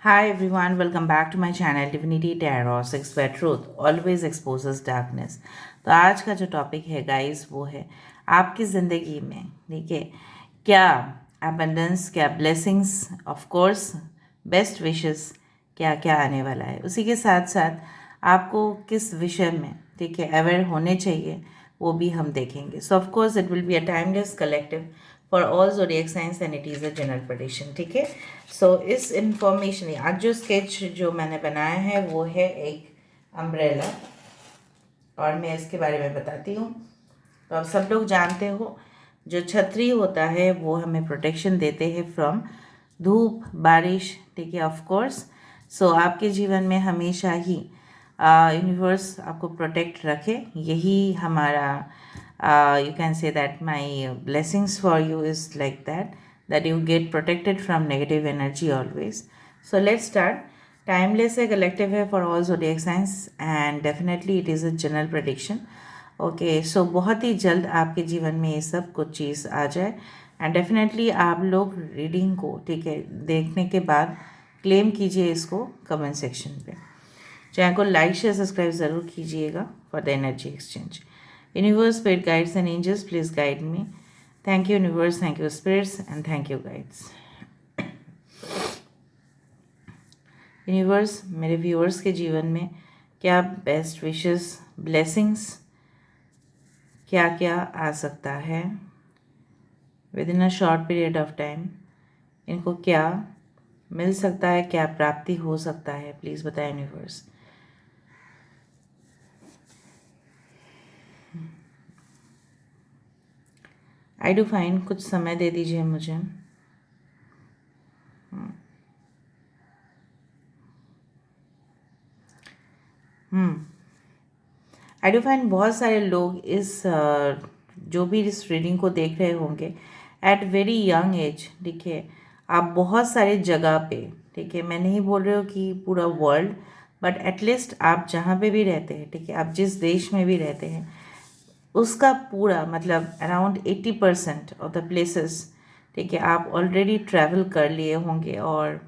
Hi everyone, welcome back to my channel Divinity Tarot 6 where truth always exposes darkness। तो आज का जो topic है गाइस वो है आपकी ज़िंदगी में देखिए क्या abundance, क्या blessings, of course best wishes, क्या क्या आने वाला है। उसी के साथ साथ आपको किस विषय में ठीक है अवेयर होने चाहिए वो भी हम देखेंगे। सो of course it will be a timeless collective for all zodiac science and it is a general prediction. ठीक है, सो इस इंफॉर्मेशन आज जो स्केच जो मैंने बनाया है वो है एक अम्ब्रेला और मैं इसके बारे में बताती हूँ। तो आप सब लोग जानते हो जो छतरी होता है वो हमें प्रोटेक्शन देते हैं फ्रॉम धूप बारिश। ठीक है, ऑफ कोर्स। सो आपके जीवन में हमेशा ही यूनिवर्स आपको प्रोटेक्ट रखे, यही हमारा you can say that my blessings for you is like that you get protected from negative energy always. So let's start. Timeless है, collective है for all zodiac signs and definitely it is a general prediction. Okay so बहुत ही जल्द आपके जीवन में ये सब कुछ चीज़ आ जाए एंड डेफिनेटली आप लोग रीडिंग को ठीक है देखने के बाद क्लेम कीजिए इसको कमेंट सेक्शन पे। चैनल को लाइक शेयर सब्सक्राइब ज़रूर कीजिएगा for the energy exchange. Universe, spirit guides and angels, please guide me. Thank you universe, thank you spirits and thank you guides. Universe मेरे व्यूअर्स के जीवन में क्या बेस्ट विशेस ब्लेसिंग्स क्या क्या आ सकता है with in a short period of time, इनको क्या मिल सकता है, क्या प्राप्ति हो सकता है, प्लीज़ बताएं यूनिवर्स। आई डू फाइन, कुछ समय दे दीजिए मुझे। आई डू फाइंड बहुत सारे लोग इस जो भी इस रीडिंग को देख रहे होंगे एट वेरी यंग एज। ठीक है, आप बहुत सारे जगह पे, ठीक है, मैं नहीं बोल रही हूँ कि पूरा वर्ल्ड, बट एटलीस्ट आप जहाँ पे भी रहते हैं, ठीक है, आप जिस देश में भी रहते हैं उसका पूरा मतलब अराउंड 80% ऑफ द प्लेसेस, ठीक है, आप ऑलरेडी ट्रैवल कर लिए होंगे और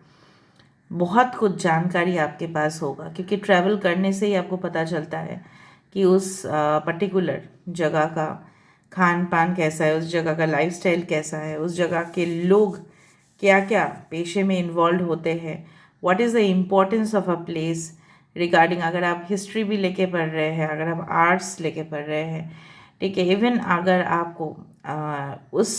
बहुत कुछ जानकारी आपके पास होगा क्योंकि ट्रैवल करने से ही आपको पता चलता है कि उस पर्टिकुलर जगह का खान पान कैसा है, उस जगह का लाइफस्टाइल कैसा है, उस जगह के लोग क्या क्या पेशे में इन्वॉल्व होते हैं, what is the importance of a place regarding. अगर आप हिस्ट्री भी लेके पढ़ रहे हैं, अगर आप आर्ट्स लेके पढ़ रहे हैं, ठीक है, इवन अगर आपको उस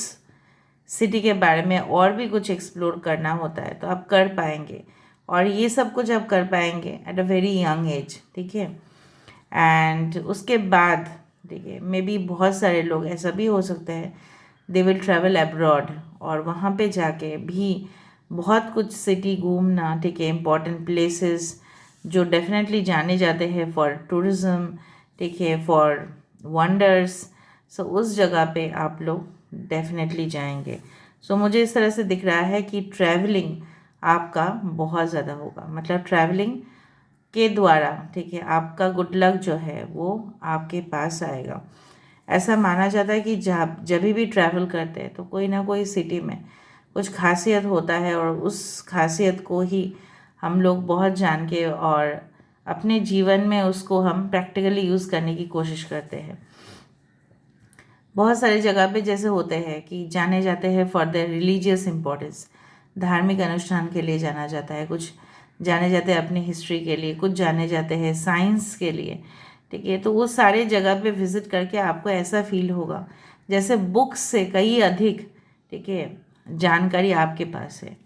सिटी के बारे में और भी कुछ एक्सप्लोर करना होता है तो आप कर पाएंगे और ये सब कुछ आप कर पाएंगे at a very young age. ठीक है, एंड उसके बाद देखिए मे बी बहुत सारे लोग ऐसा भी हो सकता है दे विल ट्रैवल अब्रॉड और वहाँ पे जाके भी बहुत कुछ सिटी घूमना, ठीक है, इम्पॉर्टेंट प्लेसेस जो डेफिनेटली जाने जाते हैं फॉर टूरिज़्म, ठीक है, फॉर वंडर्स। सो उस जगह पे आप लोग डेफिनेटली जाएंगे। सो मुझे इस तरह से दिख रहा है कि ट्रैवलिंग आपका बहुत ज़्यादा होगा, मतलब ट्रैवलिंग के द्वारा, ठीक है, आपका गुड लक जो है वो आपके पास आएगा। ऐसा माना जाता है कि जब भी ट्रैवल करते हैं तो कोई ना कोई सिटी में कुछ खासियत होता है और उस खासियत को ही हम लोग बहुत जान के और अपने जीवन में उसको हम प्रैक्टिकली यूज़ करने की कोशिश करते हैं। बहुत सारी जगह पे जैसे होते हैं कि जाने जाते हैं फॉर द रिलीजियस इम्पोर्टेंस, धार्मिक अनुष्ठान के लिए जाना जाता है, कुछ जाने जाते हैं अपनी हिस्ट्री के लिए, कुछ जाने जाते हैं साइंस के लिए। ठीक है, तो वो सारे जगह पे विज़िट करके आपको ऐसा फील होगा जैसे बुक्स से कहीं अधिक, ठीक है, जानकारी आपके पास है।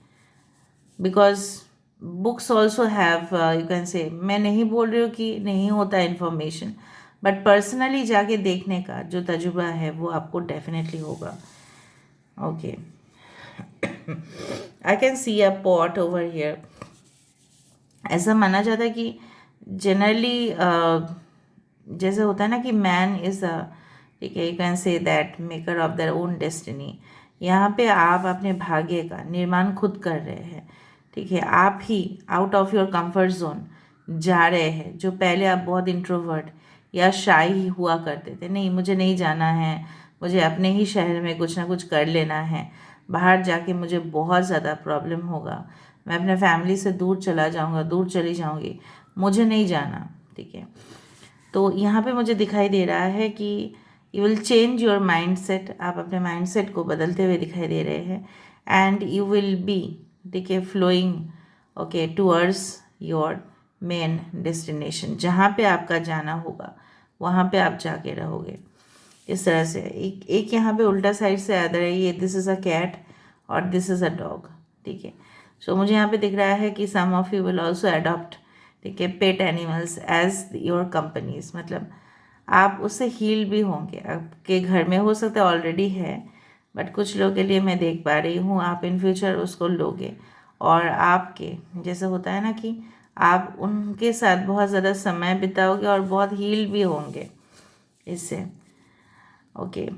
Because books also have you can से, मैं नहीं बोल रही हूँ कि नहीं होता इन्फॉर्मेशन, बट पर्सनली जाके देखने का जो तजुर्बा है वो आपको डेफिनेटली होगा। Okay, I can see a pot over here. ऐसा माना जाता है कि जनरली जैसे होता है ना कि मैन इज़ अ, ठीक है, you can say that maker of their own destiny. यहाँ पे आप अपने भाग्य का निर्माण खुद कर रहे हैं। ठीक है, आप ही out of your comfort zone जा रहे हैं। जो पहले आप बहुत इंट्रोवर्ट या शाई ही हुआ करते थे, नहीं मुझे नहीं जाना है, मुझे अपने ही शहर में कुछ ना कुछ कर लेना है, बाहर जाके मुझे बहुत ज़्यादा प्रॉब्लम होगा, मैं अपने फैमिली से दूर चला जाऊँगा, दूर चली जाऊँगी, मुझे नहीं जाना, ठीक है। तो यहाँ पे मुझे दिखाई दे रहा है कि you will change your mind set, आप अपने माइंड सेट को बदलते हुए दिखाई दे रहे हैं, एंड यू विल बी, ठीक है, flowing okay towards your main destination, जहाँ पे आपका जाना होगा वहाँ पे आप जाके रहोगे। इस तरह से एक यहाँ पे उल्टा साइड से आता है, ये दिस इज़ अ कैट और दिस इज़ अ डॉग, ठीक है। सो मुझे यहाँ पे दिख रहा है कि some of you will also adopt, ठीक है, pet animals as your companies, मतलब आप उससे हील भी होंगे। आपके घर में हो सकता है ऑलरेडी है, बट कुछ लोगों के लिए मैं देख पा रही हूँ आप इन फ्यूचर उसको लोगे, और आपके जैसे होता है ना कि आप उनके साथ बहुत ज़्यादा समय बिताओगे और बहुत हील भी होंगे इससे, ओके।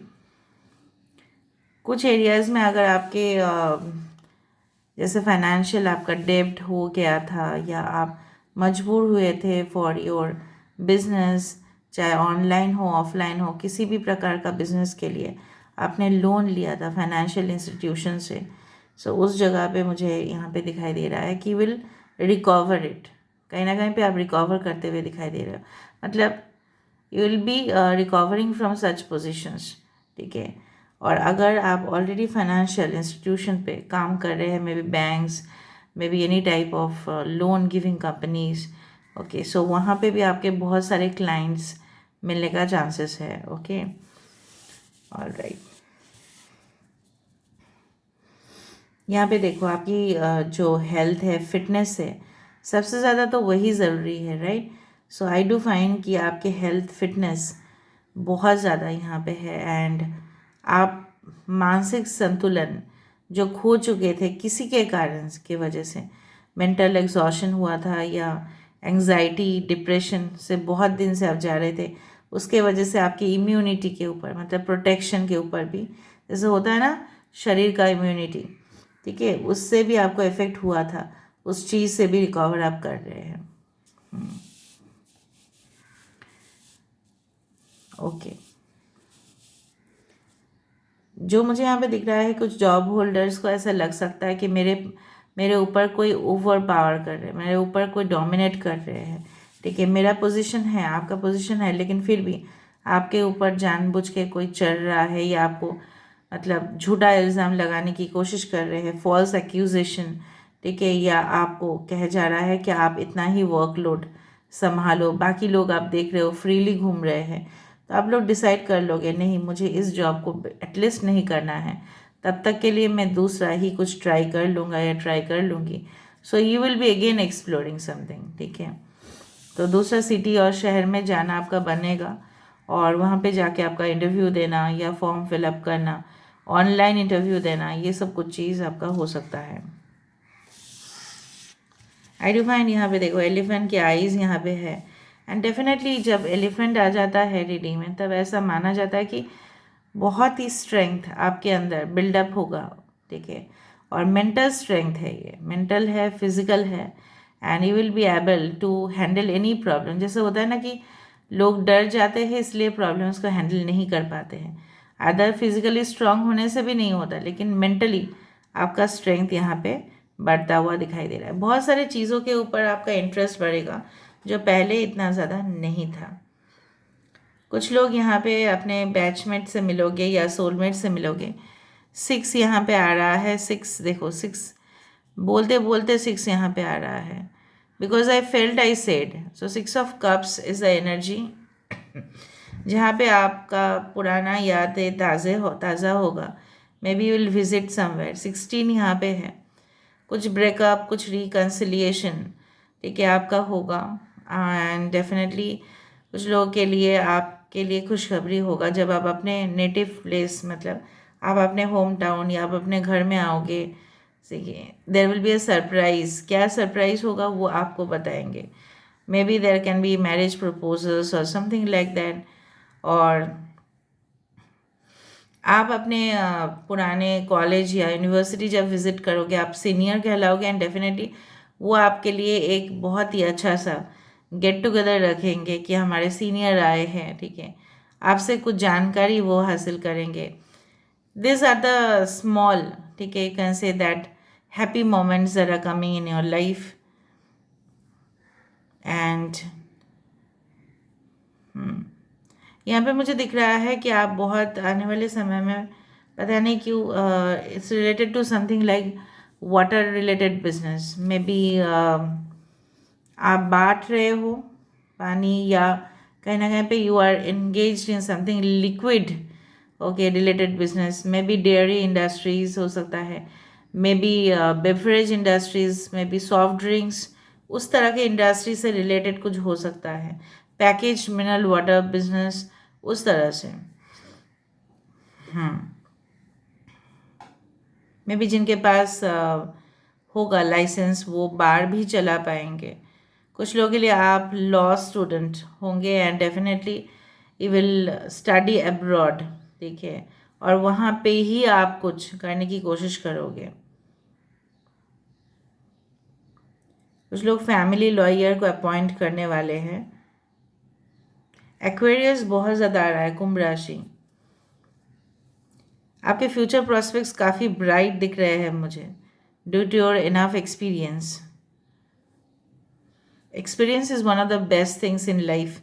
कुछ एरियाज़ में अगर आपके जैसे फाइनेंशियल आपका डेब्ट हो गया था, या आप मजबूर हुए थे फॉर योर बिजनेस, चाहे ऑनलाइन हो ऑफलाइन हो, किसी भी प्रकार का बिजनेस के लिए आपने लोन लिया था फाइनेंशियल इंस्टीट्यूशन से, सो उस जगह पे मुझे यहाँ पे दिखाई दे रहा है कि विल रिकवर इट, कहीं ना कहीं पे आप रिकवर करते हुए दिखाई दे रहे हो, मतलब you will B recovering from such positions, ठीक है। और अगर आप ऑलरेडी फाइनेंशियल इंस्टीट्यूशन पे काम कर रहे हैं, maybe banks, maybe any type of loan giving companies, okay, so वहाँ पे भी आपके बहुत सारे क्लाइंट्स मिलने का चांसेस है, ओके, ऑलराइट। यहाँ पे देखो आपकी जो हेल्थ है, फिटनेस है, सबसे ज़्यादा तो वही ज़रूरी है, right. So I do find कि आपके हेल्थ फिटनेस बहुत ज़्यादा यहाँ पे है, एंड आप मानसिक संतुलन जो खो चुके थे किसी के कारण की वजह से, मेंटल एग्जॉशन हुआ था या एंजाइटी डिप्रेशन से बहुत दिन से आप जा रहे थे, उसके वजह से आपकी इम्यूनिटी के ऊपर, मतलब प्रोटेक्शन के ऊपर भी, जैसे होता है ना शरीर का इम्यूनिटी, ठीक है, उससे भी आपको इफ़ेक्ट हुआ था, उस चीज़ से भी रिकवर आप कर रहे हैं, ओके। जो मुझे यहाँ पे दिख रहा है, कुछ जॉब होल्डर्स को ऐसा लग सकता है कि मेरे मेरे ऊपर कोई ओवर पावर कर रहे हैं, मेरे ऊपर कोई डोमिनेट कर रहे हैं, ठीक है। मेरा पोजीशन है, आपका पोजीशन है, लेकिन फिर भी आपके ऊपर जानबूझ के कोई चढ़ रहा है, या आपको मतलब झूठा इल्ज़ाम लगाने की कोशिश कर रहे हैं, फॉल्स एक्यूजेशन, ठीक है, या आपको कह जा रहा है कि आप इतना ही वर्कलोड संभालो, बाकी लोग आप देख रहे हो फ्रीली घूम रहे हैं, तो आप लोग डिसाइड कर लोगे नहीं मुझे इस जॉब को एटलीस्ट नहीं करना है, तब तक के लिए मैं दूसरा ही कुछ ट्राई कर लूँगा या ट्राई कर लूँगी। So you will be again exploring something, ठीक है। तो दूसरा सिटी और शहर में जाना आपका बनेगा, और वहाँ पे जाके आपका इंटरव्यू देना या फॉर्म फिलअप करना, ऑनलाइन इंटरव्यू देना, ये सब कुछ चीज़ आपका हो सकता है। आई डू फाइंड यहाँ पे देखो एलिफेंट की आईज़ यहाँ पे है, एंड डेफिनेटली जब एलिफेंट आ जाता है रीडिंग में, तब ऐसा माना जाता है कि बहुत ही स्ट्रेंथ आपके अंदर बिल्डअप होगा, ठीक है। और मेंटल स्ट्रेंथ है, ये मेंटल है, फिजिकल है, and you will be able to handle any problem. जैसे होता है ना कि लोग डर जाते हैं इसलिए प्रॉब्लम्स को हैंडल नहीं कर पाते हैं, अदर फिजिकली स्ट्रांग होने से भी नहीं होता, लेकिन मेंटली आपका स्ट्रेंथ यहाँ पे बढ़ता हुआ दिखाई दे रहा है। बहुत सारे चीज़ों के ऊपर आपका इंटरेस्ट बढ़ेगा जो पहले इतना ज़्यादा नहीं था। कुछ लोग यहाँ पे अपने बैचमेट से मिलोगे या सोलमेट से मिलोगे। 6 यहाँ पे आ रहा है, 6 देखो, 6 बोलते बोलते 6 यहाँ पे आ रहा है, because I felt I said, so 6 of cups is the energy जहाँ पे आपका पुराना यादें ताज़ा होगा, may be you will visit somewhere. 16 यहाँ पे है, कुछ ब्रेकअप, कुछ रिकन्सिलिएशन, ठीक है, आपका होगा, एंड डेफिनेटली कुछ लोगों के लिए आपके लिए खुशखबरी होगा जब आप अपने नेटिव प्लेस, मतलब आप अपने होम टाउन या आप अपने घर में आओगे, देखिए there will be a surprise. क्या सरप्राइज़ होगा वो आपको बताएंगे, may be there can be marriage proposals और समथिंग लाइक दैट, और आप अपने पुराने कॉलेज या यूनिवर्सिटी जब विज़िट करोगे आप सीनियर कहलाओगे, एंड डेफिनेटली वो आपके लिए एक बहुत ही अच्छा सा गेट टुगेदर रखेंगे कि हमारे सीनियर आए हैं, ठीक है, आपसे कुछ जानकारी वो हासिल करेंगे। दिस आर द स्मॉल, ठीक है, you can say that happy moments that are coming in your life. And यहाँ पे मुझे दिख रहा है कि आप बहुत आने वाले समय में, पता नहीं क्यों, it's related to something like water related business, maybe आप बांट रहे हो पानी, या कहीं ना कहीं पे you are engaged in something liquid, okay, related business, maybe dairy industries हो सकता है, maybe beverage industries, maybe soft drinks, उस तरह के इंडस्ट्री से रिलेटेड कुछ हो सकता है, पैकेज मिनरल वाटर बिजनेस, उस तरह से। मे बी जिनके पास होगा लाइसेंस वो बार भी चला पाएंगे। कुछ लोगों के लिए आप लॉ स्टूडेंट होंगे and definitely you will study abroad, ठीक है, और वहाँ पे ही आप कुछ करने की कोशिश करोगे। कुछ लोग फैमिली लॉयर को अपॉइंट करने वाले हैं। एक्वेरियस बहुत ज़्यादा आ रहा है, कुंभ राशि। आपके फ्यूचर प्रोस्पेक्ट्स काफ़ी ब्राइट दिख रहे हैं मुझे, due to your enough experience. Experience is one of the best things in life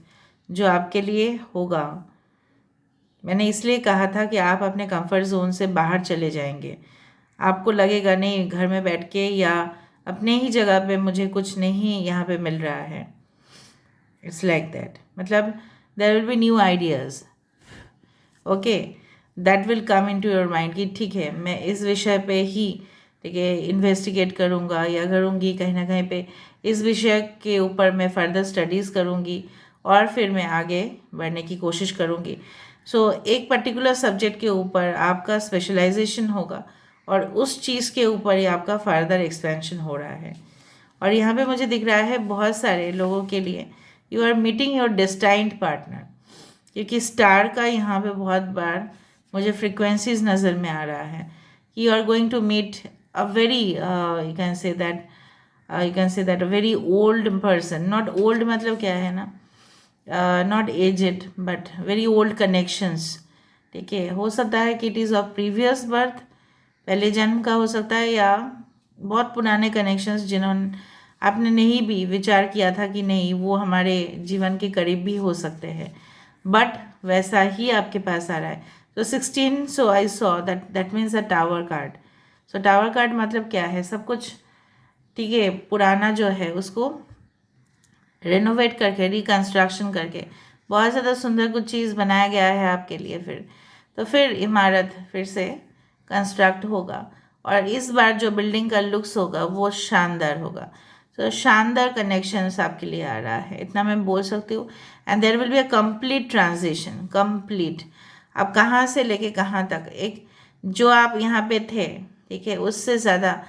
जो आपके लिए होगा। मैंने इसलिए कहा था कि आप अपने कंफर्ट जोन से बाहर चले जाएंगे। आपको लगेगा नहीं घर में बैठ के या अपने ही जगह पे मुझे कुछ नहीं यहाँ पे मिल रहा है। इट्स लाइक दैट, मतलब there will be new ideas, okay, that will come into your mind कि ठीक है मैं इस विषय पे ही, ठीक है, इन्वेस्टिगेट करूँगा या करूँगी, कहीं ना कहीं पे इस विषय के ऊपर मैं फर्दर स्टडीज़ करूँगी और फिर मैं आगे बढ़ने की कोशिश करूँगी। सो एक पर्टिकुलर सब्जेक्ट के ऊपर आपका स्पेशलाइजेशन होगा और उस चीज़ के ऊपर ही आपका फर्दर एक्सपेंशन हो रहा है। और यहाँ पे मुझे दिख रहा है बहुत सारे लोगों के लिए you are meeting your destined partner, क्योंकि स्टार का यहाँ पे बहुत बार मुझे फ्रिक्वेंसीज नज़र में आ रहा है कि you are going to meet a very you can say that a very old person, not old मतलब क्या है ना, not aged but very old connections, ठीक है। हो सकता है कि it is of previous birth, पहले जन्म का हो सकता है, या बहुत पुराने कनेक्शंस जिन्होंने आपने नहीं भी विचार किया था कि नहीं वो हमारे जीवन के करीब भी हो सकते हैं, बट वैसा ही आपके पास आ रहा है। तो 16, so I saw that means a tower card. So tower card मतलब क्या है, सब कुछ, ठीक है, पुराना जो है उसको रेनोवेट करके, रिकन्स्ट्रक्शन करके बहुत ज़्यादा सुंदर कुछ चीज़ बनाया गया है आपके लिए। फिर इमारत फिर से कंस्ट्रक्ट होगा और इस बार जो बिल्डिंग का लुक्स होगा वो शानदार होगा। तो शानदार कनेक्शंस आपके लिए आ रहा है, इतना मैं बोल सकती हूँ। And there will be a complete transition, complete, आप कहाँ से लेके कहाँ तक, एक जो आप यहाँ पे थे, ठीक है, उससे ज़्यादा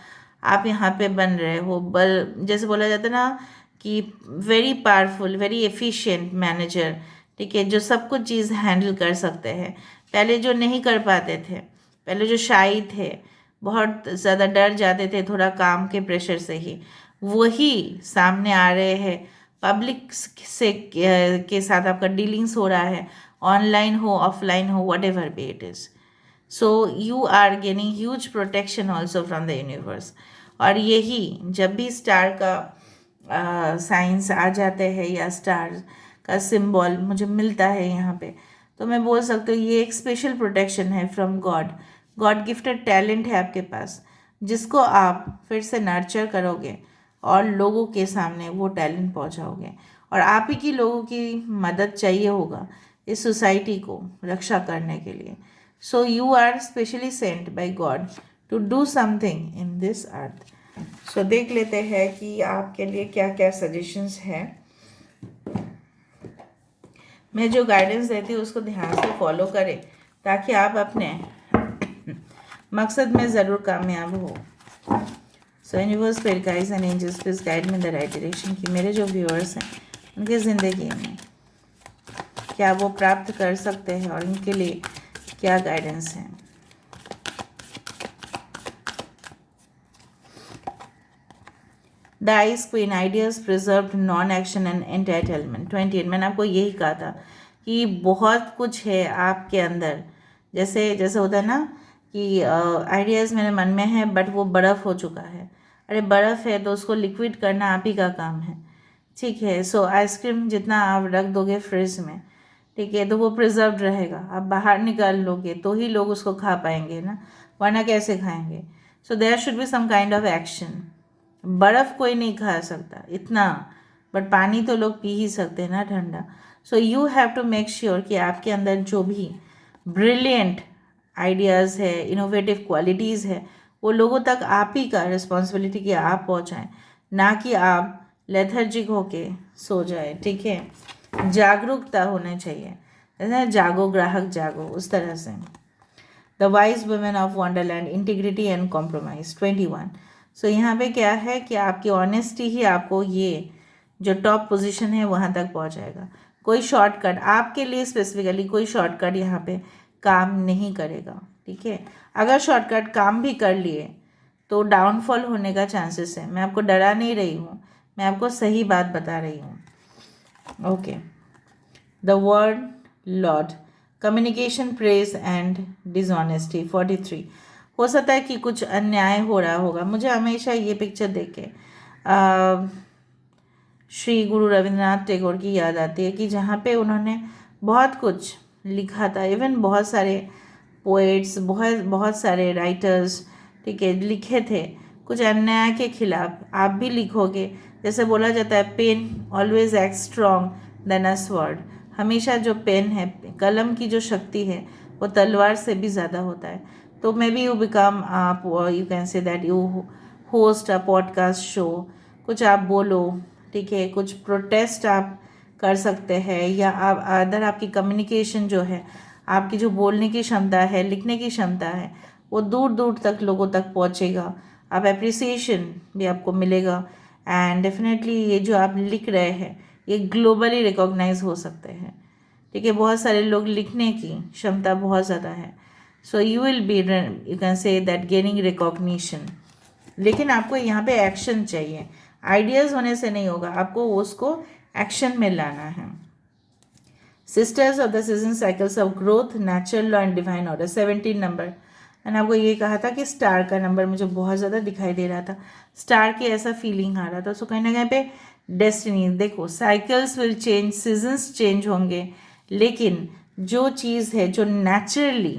आप यहाँ पे बन रहे हो। बल जैसे बोला जाता है ना कि very powerful, very efficient manager, ठीक है, जो सब कुछ चीज़ हैंडल कर सकते हैं। पहले जो नहीं कर पाते थे, पहले जो शाई थे, बहुत ज़्यादा डर जाते थे थोड़ा काम के प्रेशर से ही, वही सामने आ रहे हैं। पब्लिक से के साथ आपका डीलिंग्स हो रहा है, ऑनलाइन हो ऑफलाइन हो, whatever be it is. So you are gaining huge protection also from the universe. और यही जब भी स्टार का साइंस आ जाते हैं या स्टार का सिंबल मुझे मिलता है यहाँ पे, तो मैं बोल सकती हूँ ये एक स्पेशल प्रोटेक्शन है from God. God gifted talent है आपके पास, जिसको आप फिर से नर्चर करोगे और लोगों के सामने वो टैलेंट पहुँचाओगे। और आप ही की लोगों की मदद चाहिए होगा इस सोसाइटी को रक्षा करने के लिए। So you are specially sent by god to do something in this earth. So देख लेते हैं कि आपके लिए क्या क्या सजेशंस हैं। मैं जो गाइडेंस देती हूँ उसको ध्यान से फॉलो करें ताकि आप अपने मकसद में ज़रूर कामयाब हो। So universe, spirit guides and angels, please guide me in the right direction कि मेरे जो व्यूअर्स हैं उनकी ज़िंदगी में क्या वो प्राप्त कर सकते हैं और उनके लिए क्या गाइडेंस है। The ice queen, ideas preserved, non action and entitlement. 28, मैंने आपको यही कहा था कि बहुत कुछ है आपके अंदर, जैसे जैसे होता है ना कि आइडियाज़ मेरे मन में है बट वो बर्फ़ हो चुका है। अरे बर्फ़ है तो उसको लिक्विड करना आप ही का काम है, ठीक है। सो आइसक्रीम जितना आप रख दोगे फ्रिज में, ठीक है, तो वो प्रिजर्व्ड रहेगा। आप बाहर निकाल लोगे तो ही लोग उसको खा पाएंगे ना, वरना कैसे खाएंगे। So there should be some kind of action. बर्फ़ कोई नहीं खा सकता इतना, बट पानी तो लोग पी ही सकते हैं ना ठंडा। So you have to make sure कि आपके अंदर जो भी ब्रिलियंट आइडियाज़ है, इनोवेटिव क्वालिटीज़ है, वो लोगों तक आप ही का रिस्पॉन्सिबिलिटी कि आप पहुंचाएं, ना कि आप लेथर्जिक होके सो जाए, ठीक है। जागरूकता होनी चाहिए, जैसे जागो ग्राहक जागो, उस तरह से। The wise women of Wonderland, integrity and compromise 21। सो यहाँ पे क्या है कि आपकी ऑनेस्टी ही आपको ये जो टॉप पोजीशन है वहाँ तक पहुँचाएगा। कोई शॉर्टकट आपके लिए स्पेसिफिकली कोई शॉर्टकट यहाँ पे काम नहीं करेगा, ठीक है। अगर शॉर्टकट काम भी कर लिए तो डाउनफॉल होने का चांसेस है। मैं आपको डरा नहीं रही हूँ, मैं आपको सही बात बता रही हूँ। Okay, the word Lord, communication, press and dishonesty 43। हो सकता है कि कुछ अन्याय हो रहा होगा। मुझे हमेशा ये पिक्चर देख के श्री गुरु रविंद्रनाथ टैगोर की याद आती है कि जहाँ पे उन्होंने बहुत कुछ लिखा था। इवन बहुत सारे पोएट्स, बहुत बहुत सारे राइटर्स, ठीक है, लिखे थे कुछ अन्याय के खिलाफ। आप भी लिखोगे, जैसे बोला जाता है pen always act strong than a sword. हमेशा जो पेन है, कलम की जो शक्ति है, वो तलवार से भी ज़्यादा होता है। तो मे बी यू बिकम आप, you can say that you host a podcast show, कुछ आप बोलो, ठीक है, कुछ प्रोटेस्ट आप कर सकते हैं, या आप अदर आपकी कम्युनिकेशन जो है, आपकी जो बोलने की क्षमता है, लिखने की क्षमता है, वो दूर दूर तक लोगों तक पहुंचेगा। आप एप्रिसिएशन भी आपको मिलेगा, एंड डेफिनेटली ये जो आप लिख रहे हैं ये ग्लोबली रिकॉग्नाइज हो सकते हैं, ठीक है। बहुत सारे लोग लिखने की क्षमता बहुत ज़्यादा है। So you will B, you can say that gaining recognition. लेकिन आपको यहाँ पे एक्शन चाहिए, आइडियाज़ होने से नहीं होगा, आपको उसको एक्शन में लाना है। Sisters of the season cycles of growth, natural law and divine order 17 number. मैंने आपको ये कहा था कि स्टार का नंबर मुझे बहुत ज़्यादा दिखाई दे रहा था, स्टार की ऐसा फीलिंग आ रहा था। सो कहीं ना कहीं पे डेस्टिनी, देखो cycles will change, seasons change होंगे, लेकिन जो चीज़ है जो नेचुरली,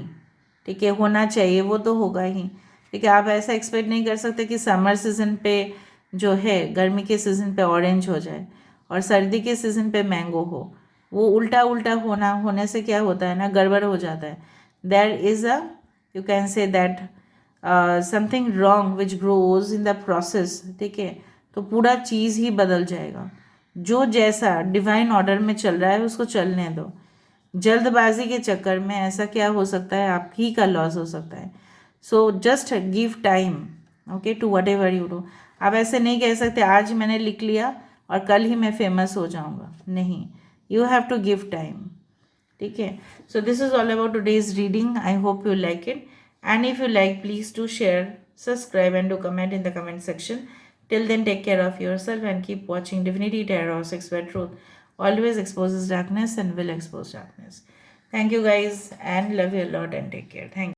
ठीक है, होना चाहिए वो तो होगा ही, ठीक है। आप ऐसा एक्सपेक्ट नहीं कर सकते कि समर सीज़न पे जो है, गर्मी के सीज़न पे ऑरेंज हो जाए और सर्दी के सीज़न पे मैंगो हो। वो उल्टा उल्टा होने से क्या होता है ना, गड़बड़ हो जाता है। There is a, you can say that something wrong which grows in the process, ठीक है। तो पूरा चीज़ ही बदल जाएगा। जो जैसा डिवाइन ऑर्डर में चल रहा है उसको चलने दो। जल्दबाजी के चक्कर में ऐसा क्या हो सकता है, आप ही का लॉस हो सकता है। So just give time, okay, to whatever you do. आप ऐसे नहीं कह सकते आज मैंने लिख लिया और कल ही मैं फेमस हो जाऊंगा, नहीं, you have to give time, ठीक है। So this is all about today's reading. I hope you like it, and if you like please do share, subscribe and do comment in the comment section. Till then, take care of yourself and keep watching Divinity Tarot 6, where truth always exposes darkness and will expose darkness. Thank you guys, and love you a lot, and take care. Thank you.